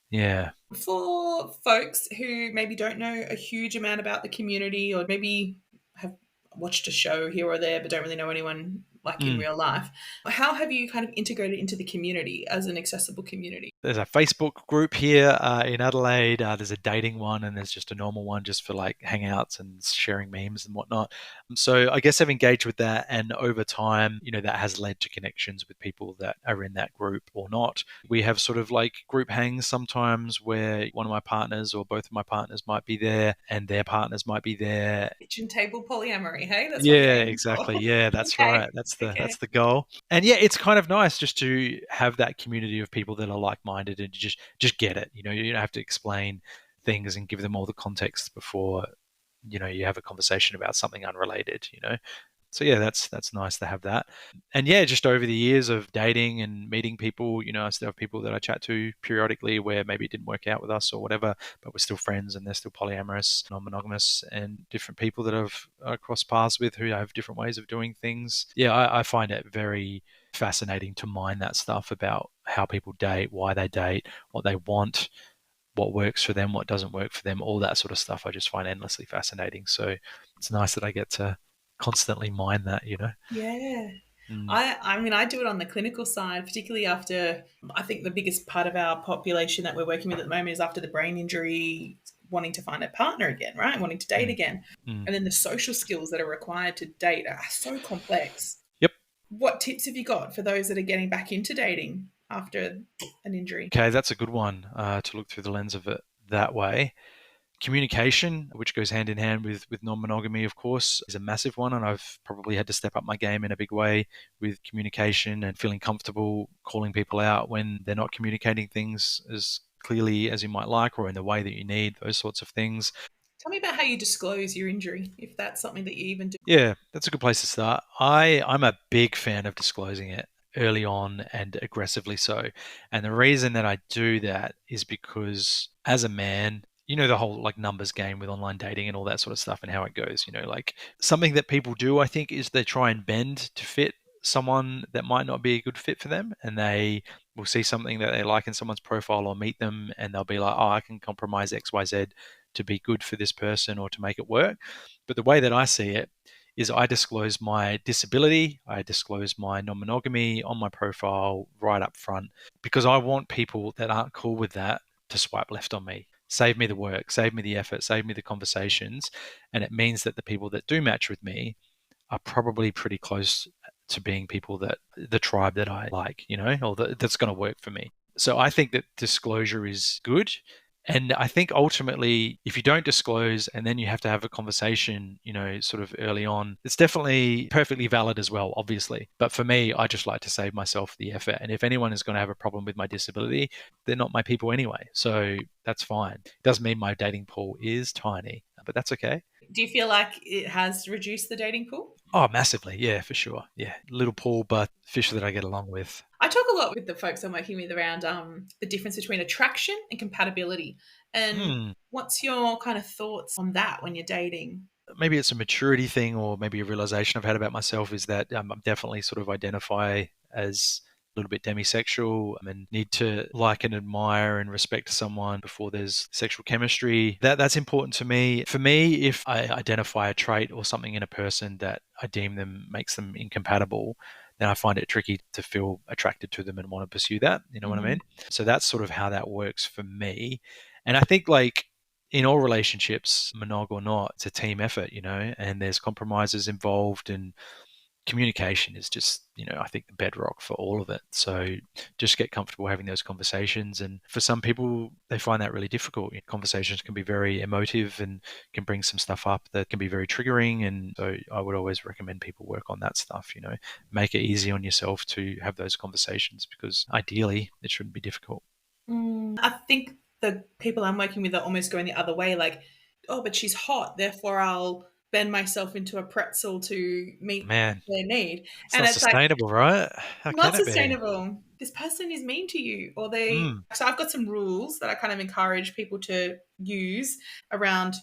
Yeah. For folks who maybe don't know a huge amount about the community, or maybe have watched a show here or there but don't really know anyone like in Mm. real life, how have you kind of integrated into the community as an accessible community? There's a Facebook group here in Adelaide. There's a dating one, and there's just a normal one just for like hangouts and sharing memes and whatnot. So I guess I've engaged with that, and over time, that has led to connections with people that are in that group or not. We have sort of like group hangs sometimes where one of my partners or both of my partners might be there, and their partners might be there. Kitchen table polyamory, hey? That's what you're Yeah, aiming for. exactly. Yeah, that's Okay. right. That's the Okay. that's the goal. And yeah, it's kind of nice just to have that community of people that are like-minded and just get it. You don't have to explain things and give them all the context before you have a conversation about something unrelated. So yeah, that's nice to have that. And yeah, just over the years of dating and meeting people, I still have people that I chat to periodically where maybe it didn't work out with us or whatever, but we're still friends and they're still polyamorous, non-monogamous, and different people that I've crossed paths with who have different ways of doing things. Yeah, I find it very fascinating to mine that stuff about how people date, why they date, what they want, what works for them, what doesn't work for them, all that sort of stuff. I just find endlessly fascinating. So it's nice that I get to constantly mine that. Yeah. Mm, I mean, I do it on the clinical side, particularly after, I think the biggest part of our population that we're working with at the moment is after the brain injury, wanting to find a partner again, right? Wanting to date mm, again. mm. And then the social skills that are required to date are so complex. Yep. What tips have you got for those that are getting back into dating after an injury? Okay, that's a good one, to look through the lens of it that way. Communication, which goes hand in hand with non-monogamy, of course, is a massive one, and I've probably had to step up my game in a big way with communication and feeling comfortable calling people out when they're not communicating things as clearly as you might like or in the way that you need, those sorts of things. Tell me about how you disclose your injury, if that's something that you even do. Yeah, that's a good place to start. I'm a big fan of disclosing it. early on and aggressively so. And the reason that I do that is because as a man, you know, the whole like numbers game with online dating and all that sort of stuff and how it goes, you know, like something that people do, I think, is they try and bend to fit someone that might not be a good fit for them. And they will see something that they like in someone's profile or meet them and they'll be like, oh, I can compromise XYZ to be good for this person or to make it work. But the way that I see it is I disclose my disability, I disclose my non-monogamy on my profile right up front because I want people that aren't cool with that to swipe left on me. Save me the work, save me the effort, save me the conversations. And it means that the people that do match with me are probably pretty close to being people that the tribe that I like, you know, or that's going to work for me. So I think that disclosure is good. And I think ultimately, if you don't disclose and then you have to have a conversation, you know, sort of early on, it's definitely perfectly valid as well, obviously. But for me, I just like to save myself the effort. And if anyone is going to have a problem with my disability, they're not my people anyway. So that's fine. It doesn't mean my dating pool is tiny, but that's okay. Do you feel like it has reduced the dating pool? Oh, massively. Yeah, for sure. Yeah. Little pool, but fish that I get along with. I talk a lot with the folks I'm working with around the difference between attraction and compatibility. And Hmm. what's your kind of thoughts on that when you're dating? Maybe it's a maturity thing or maybe a realization I've had about myself is that I'm definitely sort of identify as a little bit demisexual and need to like and admire and respect someone before there's sexual chemistry. That's important to me. For me, if I identify a trait or something in a person that I deem them makes them incompatible, then I find it tricky to feel attracted to them and want to pursue that. You know what I Mm-hmm. mean? So that's sort of how that works for me. And I think like in all relationships, monog or not, it's a team effort, you know, and there's compromises involved and communication is just, you know, I think the bedrock for all of it. So just get comfortable having those conversations. And for some people, they find that really difficult. Conversations can be very emotive and can bring some stuff up that can be very triggering. And so I would always recommend people work on that stuff, you know, make it easy on yourself to have those conversations because ideally it shouldn't be difficult. I think the people I'm working with are almost going the other way, like, oh, but she's hot, therefore I'll bend myself into a pretzel to meet Man, their need. it's And not it's like, sustainable, right? How not can it be? sustainable. This person is mean to you, or they. Mm. So I've got some rules that I kind of encourage people to use around,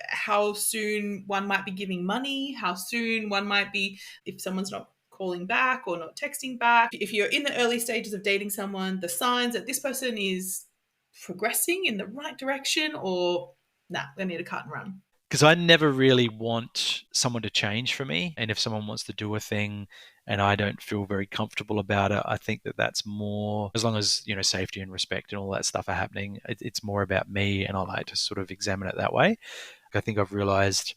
how soon one might be giving money, how soon one might be, if someone's not calling back or not texting back. If you're in the early stages of dating someone, the signs that this person is progressing in the right direction, or nah, they need to cut and run. Because I never really want someone to change for me. And if someone wants to do a thing and I don't feel very comfortable about it, I think that that's more, as long as, you know, safety and respect and all that stuff are happening, it's more about me. And I like to sort of examine it that way. I think I've realized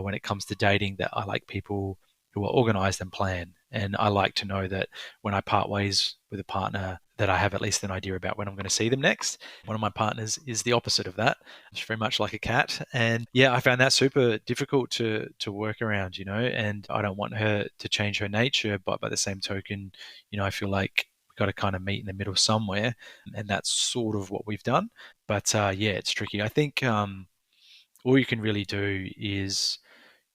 when it comes to dating that I like people who are organized and plan. And I like to know that when I part ways with a partner, that I have at least an idea about when I'm going to see them next. One of my partners is the opposite of that. It's very much like a cat. And yeah, I found that super difficult to work around, you know, and I don't want her to change her nature, but by the same token, you know, I feel like we've got to kind of meet in the middle somewhere. And that's sort of what we've done. But yeah, it's tricky. I think all you can really do is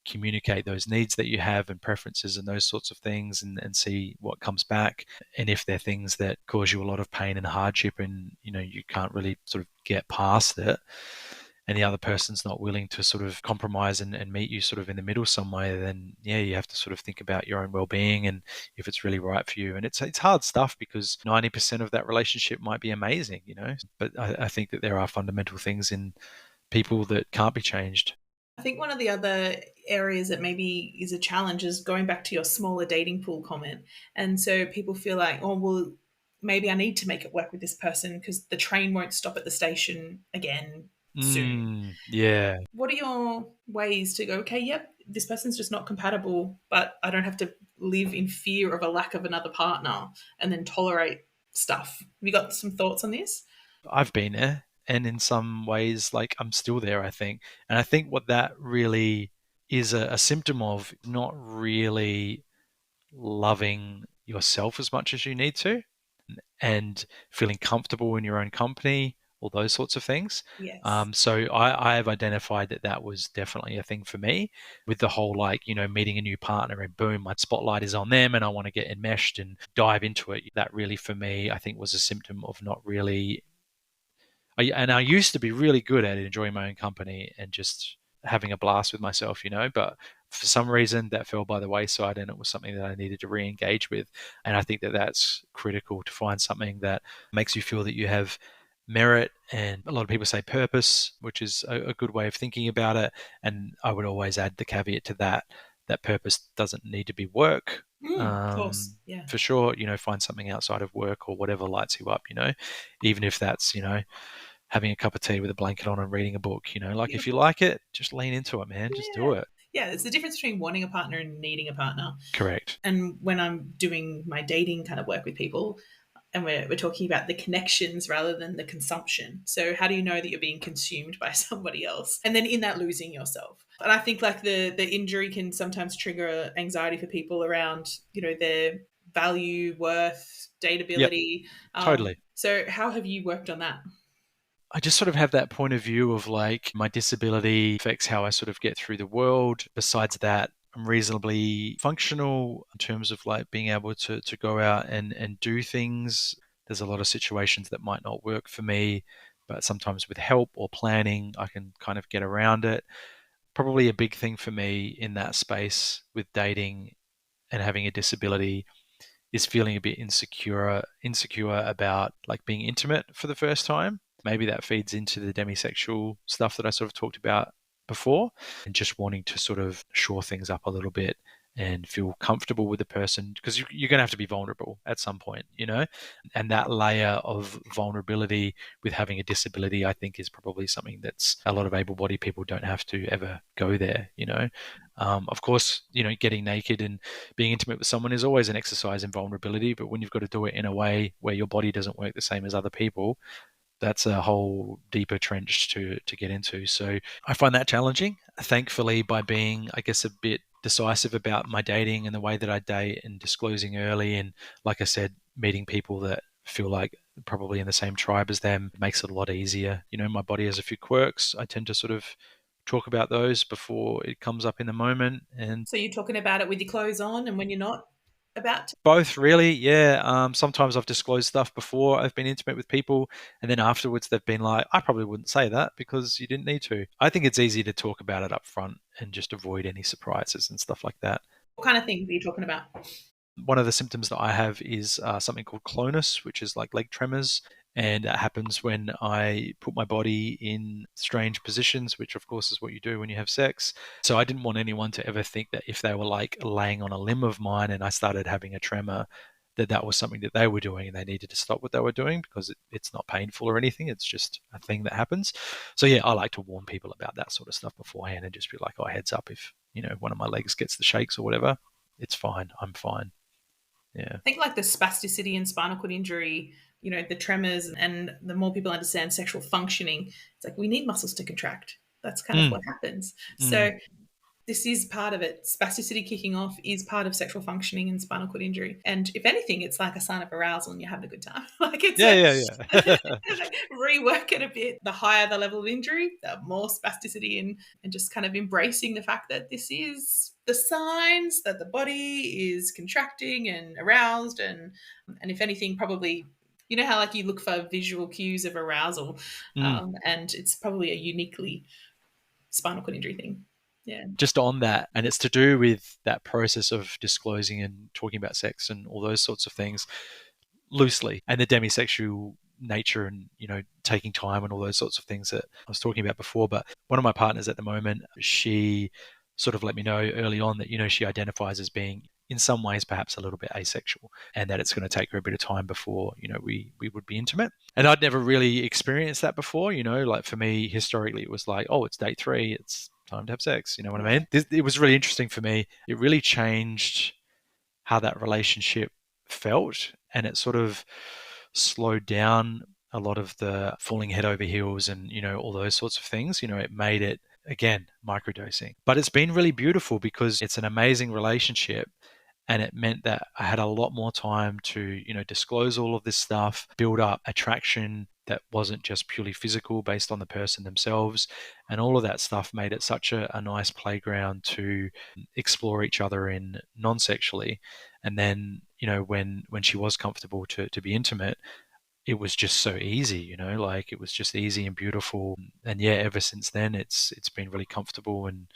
communicate those needs that you have and preferences and those sorts of things and see what comes back. And if they're things that cause you a lot of pain and hardship and, you know, you can't really sort of get past it and the other person's not willing to sort of compromise and meet you sort of in the middle somewhere, then yeah, you have to sort of think about your own well-being and if it's really right for you. And it's hard stuff because 90% of that relationship might be amazing, you know, but I think that there are fundamental things in people that can't be changed. I think one of the other areas that maybe is a challenge is going back to your smaller dating pool comment. And so people feel like, oh, well, maybe I need to make it work with this person because the train won't stop at the station again soon. Yeah. What are your ways to go, okay, yep, this person's just not compatible, but I don't have to live in fear of a lack of another partner and then tolerate stuff? Have you got some thoughts on this? I've been there, and in some ways, like I'm still there, I think. And I think what that really is a symptom of not really loving yourself as much as you need to and feeling comfortable in your own company all those sorts of things. Yes. So I have identified that that was definitely a thing for me, with the whole like, meeting a new partner and boom, my spotlight is on them and I want to get enmeshed and dive into it. That really for me, I think was a symptom of not really. And I used to be really good at enjoying my own company and just having a blast with myself, but for some reason that fell by the wayside and it was something that I needed to re-engage with. And I think that that's critical, to find something that makes you feel that you have merit, and a lot of people say purpose, which is a good way of thinking about it. And I would always add the caveat to that, that purpose doesn't need to be work. Of course. Yeah. For sure, find something outside of work or whatever lights you up, even if that's, having a cup of tea with a blanket on and reading a book, like Yeah. if you like it, just lean into it, man. Just do it. Yeah, there's the difference between wanting a partner and needing a partner. Correct. And when I'm doing my dating kind of work with people, and we're talking about the connections rather than the consumption. So how do you know that you're being consumed by somebody else? And then in that, losing yourself. And I think like the injury can sometimes trigger anxiety for people around, their value, worth, Yep, dateability. totally. So how have you worked on that? I just sort of have that point of view of like my disability affects how I sort of get through the world. Besides that, I'm reasonably functional in terms of like being able to go out and do things. There's a lot of situations that might not work for me, but sometimes with help or planning, I can kind of get around it. Probably a big thing for me in that space with dating and having a disability is feeling a bit insecure about like being intimate for the first time. Maybe that feeds into the demisexual stuff that I sort of talked about before, and just wanting to sort of shore things up a little bit and feel comfortable with the person, because you're going to have to be vulnerable at some point, and that layer of vulnerability with having a disability, I think, is probably something that's a lot of able-bodied people don't have to ever go there. Of course, getting naked and being intimate with someone is always an exercise in vulnerability, but when you've got to do it in a way where your body doesn't work the same as other people, that's a whole deeper trench to get into. So I find that challenging. Thankfully, by being, I guess, a bit decisive about my dating and the way that I date and disclosing early, and like I said, meeting people that feel like probably in the same tribe as them makes it a lot easier. My body has a few quirks. I tend to sort of talk about those before it comes up in the moment. And So you're talking about it with your clothes on and when you're not about to? both, really, yeah. Sometimes I've disclosed stuff before I've been intimate with people, and then afterwards they've been like, I probably wouldn't say that because you didn't need to. I think it's easy to talk about it up front and just avoid any surprises and stuff like that. What kind of things are you talking about? One of the symptoms that I have is something called clonus, which is like leg tremors. And that happens when I put my body in strange positions, which of course is what you do when you have sex. So I didn't want anyone to ever think that if they were like laying on a limb of mine and I started having a tremor, that that was something that they were doing and they needed to stop what they were doing, because it's not painful or anything. It's just a thing that happens. So yeah, I like to warn people about that sort of stuff beforehand and just be like, oh, heads up, if, one of my legs gets the shakes or whatever, it's fine. I'm fine. Yeah. I think like the spasticity and spinal cord injury, the tremors, and the more people understand sexual functioning, it's like we need muscles to contract. That's kind of what happens. So this is part of it. Spasticity kicking off is part of sexual functioning and spinal cord injury. And if anything, it's like a sign of arousal and you're having a good time. Like it's Yeah. like rework it a bit. The higher the level of injury, the more spasticity, and just kind of embracing the fact that this is the signs that the body is contracting and aroused, and if anything, probably how like you look for visual cues of arousal, and it's probably a uniquely spinal cord injury thing. Yeah. Just on that, and it's to do with that process of disclosing and talking about sex and all those sorts of things loosely, and the demisexual nature, and taking time and all those sorts of things that I was talking about before. But one of my partners at the moment, she sort of let me know early on that she identifies as being in some ways perhaps a little bit asexual, and that it's going to take her a bit of time before we would be intimate. And I'd never really experienced that before. Like for me historically it was like, oh, it's day 3, it's time to have sex, you know what I mean? It was really interesting for me. It really changed how that relationship felt, and it sort of slowed down a lot of the falling head over heels and all those sorts of things. It made it, again, microdosing, but it's been really beautiful because it's an amazing relationship, and it meant that I had a lot more time to disclose all of this stuff, build up attraction that wasn't just purely physical based on the person themselves. And all of that stuff made it such a nice playground to explore each other in non-sexually. And then, when she was comfortable to be intimate, it was just so easy, like it was just easy and beautiful. And yeah, ever since then, it's been really comfortable and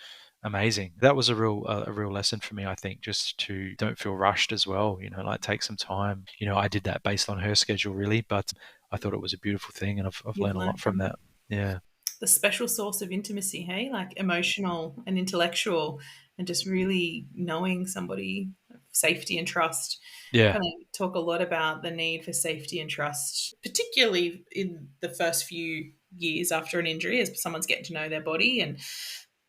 amazing. That was a real lesson for me, I think, just to don't feel rushed as well, like take some time. I did that based on her schedule really, but I thought it was a beautiful thing, and I've You've learned a lot learned from from it. that. Yeah. The special source of intimacy, hey, like emotional and intellectual, and just really knowing somebody, safety and trust. Yeah. Kind of talk a lot about the need for safety and trust, particularly in the first few years after an injury, as someone's getting to know their body and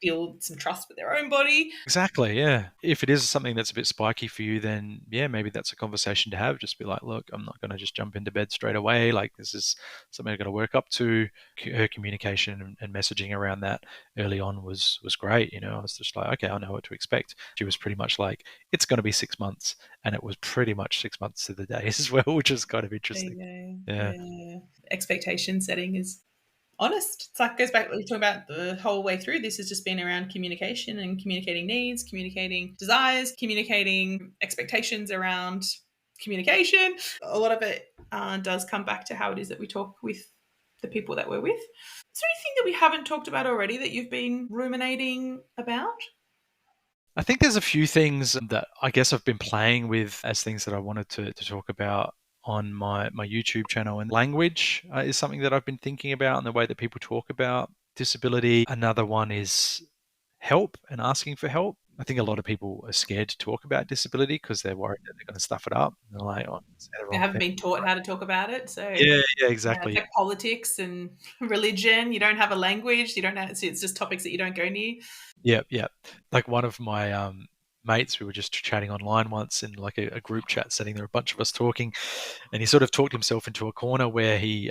build some trust with their own body. Exactly, yeah. If it is something that's a bit spiky for you, then yeah, maybe that's a conversation to have. Just be like, look, I'm not going to just jump into bed straight away. Like, this is something I've got to work up to. Her communication and messaging around that early on was great. I was just like, okay, I know what to expect. She was pretty much like, it's going to be 6 months, and it was pretty much 6 months to the day as well, which is kind of There interesting. you go. Yeah, Yeah. Expectation setting is honest. It's like goes back we talk about the whole way through. This has just been around communication and communicating needs, communicating desires, communicating expectations around communication. A lot of it does come back to how it is that we talk with the people that we're with. Is there anything that we haven't talked about already that you've been ruminating about? I think there's a few things that I guess I've been playing with as things that I wanted to talk about on my YouTube channel. And language is something that I've been thinking about, and the way that people talk about disability. Another one is help and asking for help. I think a lot of people are scared to talk about disability because they're worried that they're going to stuff it up. And they're like, oh, say the They wrong haven't thing. been taught how to talk about it. So Yeah, yeah, it's exactly. like politics and religion. You don't have a language. You don't know. It's just topics that you don't go near. Yeah. Like one of my mates, we were just chatting online once in like a group chat setting. There were a bunch of us talking, and he sort of talked himself into a corner where he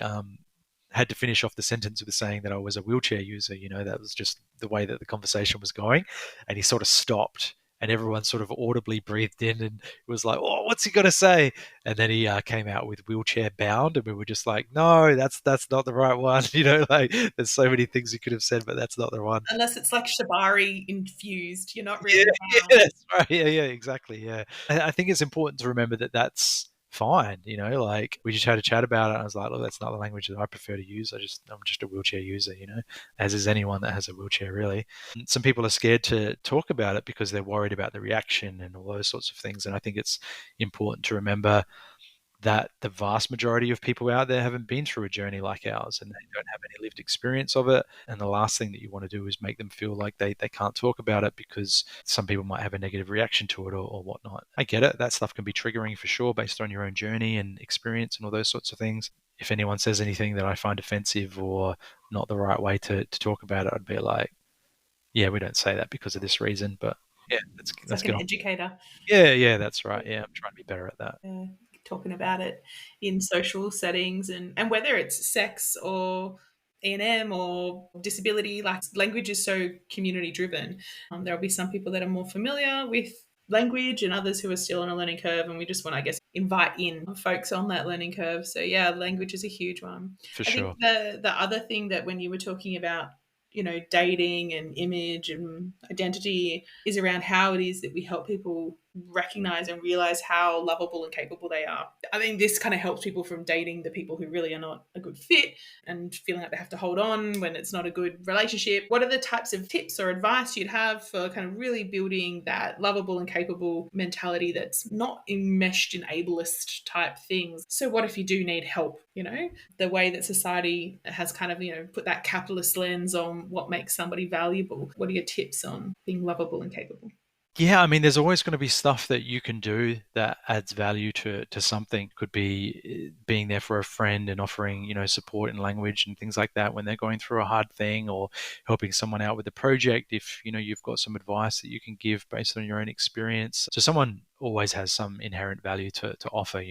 had to finish off the sentence with saying that I was a wheelchair user. That was just the way that the conversation was going, and he sort of stopped. And everyone sort of audibly breathed in and was like, "Oh, what's he gonna say?" And then he came out with wheelchair bound, and we were just like, "No, that's not the right one." Like there's so many things he could have said, but that's not the one. Unless it's like shibari infused, you're not Yeah, really yeah, bound. that's right. Yeah, exactly. Yeah. I think it's important to remember that that's fine. Like we just had a chat about it. And I was like, look, that's not the language that I prefer to use. I'm just a wheelchair user, as is anyone that has a wheelchair, really. Some people are scared to talk about it because they're worried about the reaction and all those sorts of things. And I think it's important to remember that the vast majority of people out there haven't been through a journey like ours, and they don't have any lived experience of it. And the last thing that you want to do is make them feel like they can't talk about it because some people might have a negative reaction to it, or whatnot. I get it. That stuff can be triggering for sure based on your own journey and experience and all those sorts of things. If anyone says anything that I find offensive or not the right way to talk about it, I'd be like, yeah, we don't say that because of this reason, but yeah, It's let's like get an on. educator. Yeah, that's right. Yeah, I'm trying to be better at that. uh, Talking about it in social settings, and whether it's sex or E&M or disability, like language is so community driven. There'll be some people that are more familiar with language and others who are still on a learning curve, and we just want to, I guess, invite in folks on that learning curve. So yeah, language is a huge one. For I think sure. the other thing that when you were talking about dating and image and identity is around how it is that we help people recognize and realize how lovable and capable they are. I mean, this kind of helps people from dating the people who really are not a good fit and feeling like they have to hold on when it's not a good relationship. What are the types of tips or advice you'd have for kind of really building that lovable and capable mentality that's not enmeshed in ableist type things? So what if you do need help? The way that society has kind of put that capitalist lens on what makes somebody valuable. What are your tips on being lovable and capable? Yeah, I mean, there's always going to be stuff that you can do that adds value to something. Could be being there for a friend and offering, support in language and things like that when they're going through a hard thing, or helping someone out with a project if, you've got some advice that you can give based on your own experience. So someone always has some inherent value to offer.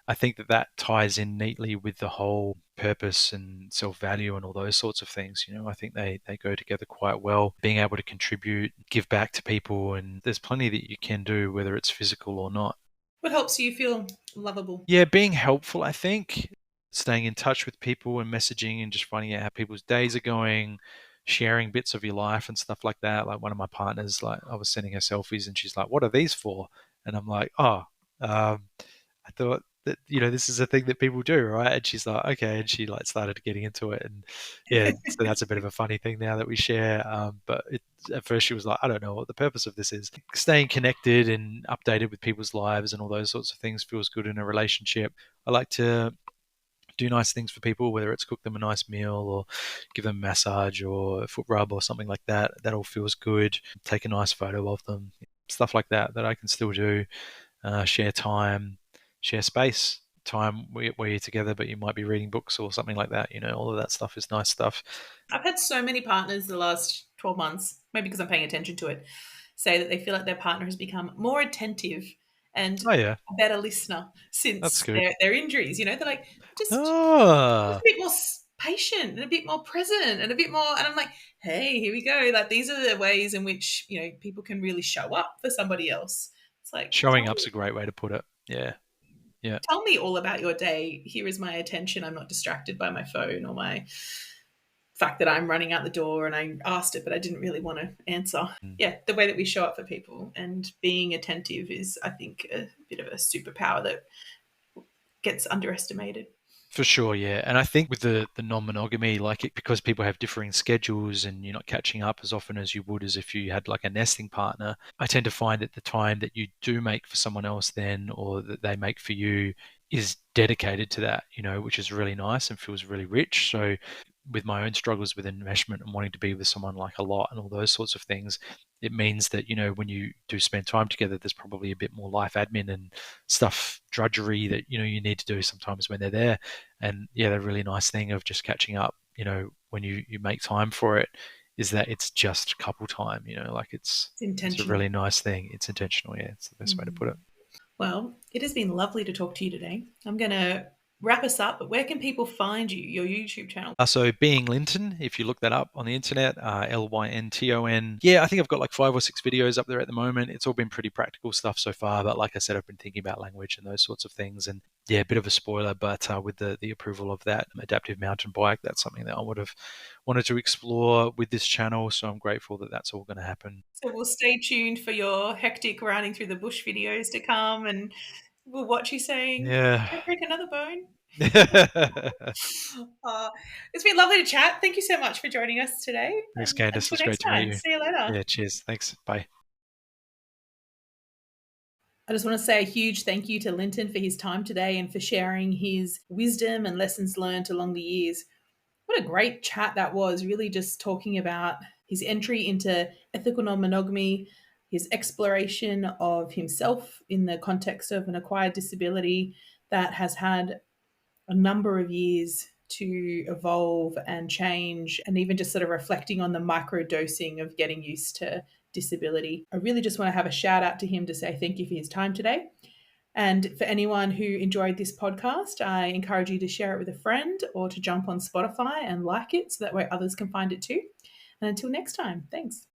I think that ties in neatly with the whole purpose and self-value and all those sorts of things. I think they go together quite well. Being able to contribute, give back to people, and there's plenty that you can do, whether it's physical or not. What helps you feel lovable? Yeah, being helpful, I think. staying in touch with people and messaging and just finding out how people's days are going, sharing bits of your life and stuff like that. Like one of my partners, like I was sending her selfies and she's like, "What are these for?" And I'm like, "Oh, I thought that this is a thing that people do, right?" And she's like, "Okay," and she like started getting into it, and yeah, so that's a bit of a funny thing now that we share. But at first she was like, "I don't know what the purpose of this is." Staying connected and updated with people's lives and all those sorts of things feels good in a relationship. I like to do nice things for people, whether it's cook them a nice meal or give them a massage or a foot rub or something like that. That all feels good. Take a nice photo of them, stuff like that that I can still do. Share time, share space, time where you're together, but you might be reading books or something like that. All of that stuff is nice stuff. I've had so many partners the last 12 months, maybe because I'm paying attention to it, say that they feel like their partner has become more attentive and Oh yeah, a better listener that's since good. their injuries. They're like, just Ah, a bit more patient and a bit more present and a bit more. And I'm like, hey, here we go. Like, these are the ways in which, people can really show up for somebody else. It's like, showing up's a great way to put it. Yeah, yeah. tell me all about your day. Here is my attention. I'm not distracted by my phone or my fact that I'm running out the door, and I asked it, but I didn't really want to answer. Mm. Yeah, the way that we show up for people and being attentive is, I think, a bit of a superpower that gets underestimated. For sure, yeah. And I think with the non-monogamy, like because people have differing schedules and you're not catching up as often as you would as if you had like a nesting partner, I tend to find that the time that you do make for someone else then or that they make for you is dedicated to that, which is really nice and feels really rich. So with my own struggles with enmeshment and wanting to be with someone like a lot and all those sorts of things, it means that, when you do spend time together, there's probably a bit more life admin and stuff, drudgery that, you need to do sometimes when they're there. And yeah, the really nice thing of just catching up, when you make time for it, is that it's just couple time, like It's it's a intentional. really nice thing. It's intentional. Yeah, it's the best way to put it. Well, it has been lovely to talk to you today. I'm going to wrap us up, but where can people find you, your YouTube channel? So being Lynton, if you look that up on the internet, Lynton. Yeah, I think I've got like 5 or 6 videos up there at the moment. It's all been pretty practical stuff so far, but like I said, I've been thinking about language and those sorts of things. And yeah, a bit of a spoiler, but with the approval of that adaptive mountain bike, that's something that I would have wanted to explore with this channel. So I'm grateful that that's all going to happen. So we'll stay tuned for your hectic riding through the bush videos to come, and we'll watch you saying, Yeah. "Don't break another bone." Uh, it's been lovely to chat. Thank you so much for joining us today. Thanks, And Candice. It until was next great to meet time, you. see you later. Yeah, cheers. Thanks. Bye. I just want to say a huge thank you to Lynton for his time today and for sharing his wisdom and lessons learned along the years. What a great chat that was, really just talking about his entry into ethical non monogamy, his exploration of himself in the context of an acquired disability that has had a number of years to evolve and change, and even just sort of reflecting on the micro dosing of getting used to disability. I really just want to have a shout out to him to say thank you for his time today. And for anyone who enjoyed this podcast, I encourage you to share it with a friend or to jump on Spotify and like it so that way others can find it too. And until next time, thanks.